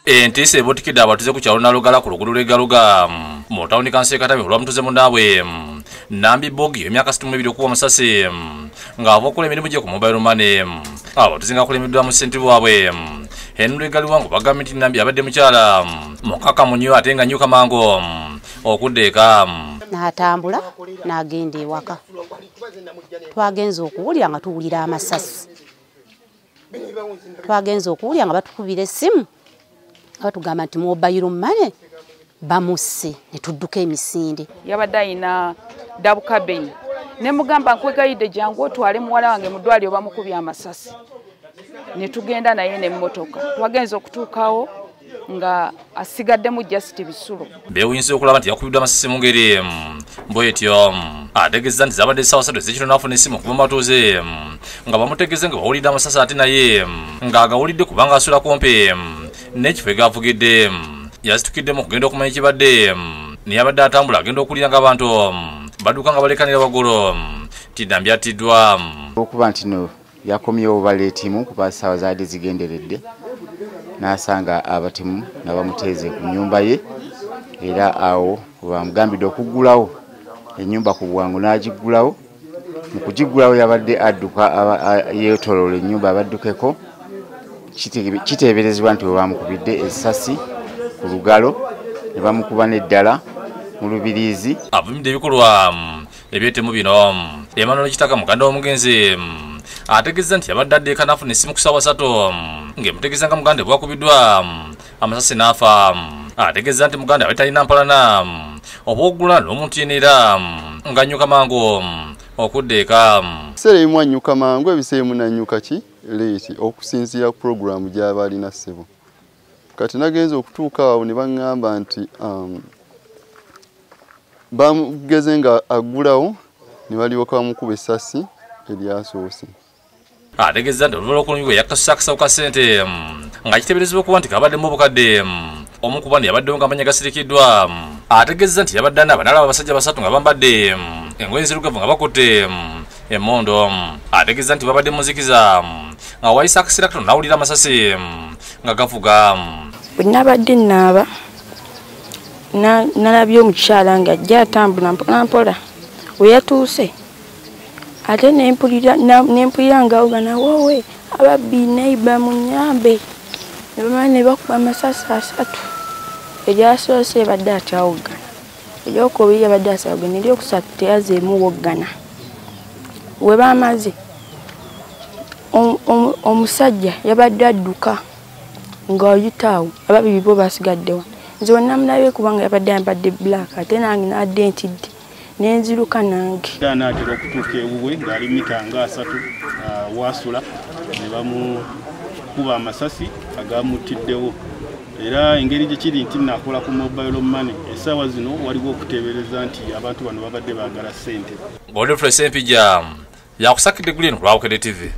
Entise Bukedde abatuze ku kyalo Nalugala ku luguudo lw'Egaluga mu tawuni kansi Katabi olw'amutuze munnaabwe Nambi Bogi emyaka 62 okuwa amasasi ng'ava okukola emirimu gye ku mobile money. Abatuze nga kulemiddwa mu ssente bwabwe Henry Galiwango bagambye nti Nambi abadde mukyala mukaka munyo ate nga nnyuka mango okuddeeka n'atambula n'agenda ewaka. Twagenze okuwulira nga tuwulira amasasi. Twagenze okuwulira nga batukubira essimu batugamba nti mobile money bamusse ne tudduka emisinde. Yabadde ayina bakubye ne mugamba nkwegayidde jangu otwale muwala wange mu ddwaliro bamukubye amasasi. Ne tugenda naye n'emmotoka. Twagenze okutuukawo nga asigaddemu just bisulo. Beewunyisa okulaba nti yakubiddwa amasasi mu ngeri bw'etyo ategeeza nti zabadde essaawa 3 ez'ekiro n'afuna essimu okuva mu batuuze nga bamutegeeze nga bawulidde amasasi ate naye ng'agawulidde kubanga asula kumpi n'ekifo egavugidde. Yazitukiddemu okugenda okumanya ekibadde naye abadde atambula agenda okuwulira ng'abantu badduka nga balekanira waggulu nti Nambi attiddwa. Okuba nti no yakomyewo baleetimu kuba ssaawa zaadde zigenderedde n'asanga abatimu nga bamuteeze ku nnyumba ye era awo bamugambidde okuggulawo ennyumba ku bwangu n'agiggulawo. Mu kugiggulawo yabadde adduka yeetoloola ennyumba abaddukeko. Kiteeberezebwa nti we bamukubidde essasi ku lugalo ne bamukuba n'eddala mu lubiriizi. Avumidde ebikolwa eby'ettemu bino Emmanuel Kitaka muganda w'omugenzi ategeeza nti yabadde addeeka n'afuna essimu ku ssaawa 3 ng'emutegeeza nga muganda bwakubiddwa amasasi n'afa. Ategeeza nti muganda abadde talina mpalana oba oggula n'omuntu yenera nga nnyuka mangu okuddeeka. Ebiseera ebimu annyuka mangu, ebiseera ebimu nannyuka ki leeti okusinziira ku puroguramu gy'aba alina ssebo. Kati nagenze okutuuka awo ne baŋŋamba nti bamugeze nga aggulawo ne balyoka bamukuba essasi eryasoose. Ategeeza nti oluvala okulumibwa yakasusa akasawo ka ssente nga kiteeberezebwa okuba nti kabaddemu obukadde omu ku bano yabaddewo ng'amanya gasirikiddwa. Ategeeza nti yabadde n'alaba abasajja basatu nga bambadde engoye enzirugavu nga bakutte emmondo. Ategeeza nti babadde muzikiza nga wayise akaseera katono n'awulira amasasi nga gavuga. Bwe nabadde naaba nalabye omukyala ng'ajja atambula mpolampola we yatuuse ate nempulira ng'awogana woowe ababbi neiba munyambe ne bamala ne bakuba amasasi 3. Eryasoose badde atyawogana, eryokubiri yabadde asawogana, eryokusatu teyazeemu woggana. We bamaze omusajja yabadde adduka ng'ayitaawo ababiri bo basigaddewa. Nze wonna mulabye kubanga yabadde ayambadde black ate nange nadde ntidde nenziruka nange. Naatera okutuuka ewuwe ng'ali mita nga 3 waasula ne bamukuba amasasi agamuttiddewo. Era engeri gye kiri nti nakola ku mobile money essaawa zino waliwo okuteebereza nti abantu bano babadde baagala ssente. Godfrey Sempija yakusakidde Green ku Bukedde TV.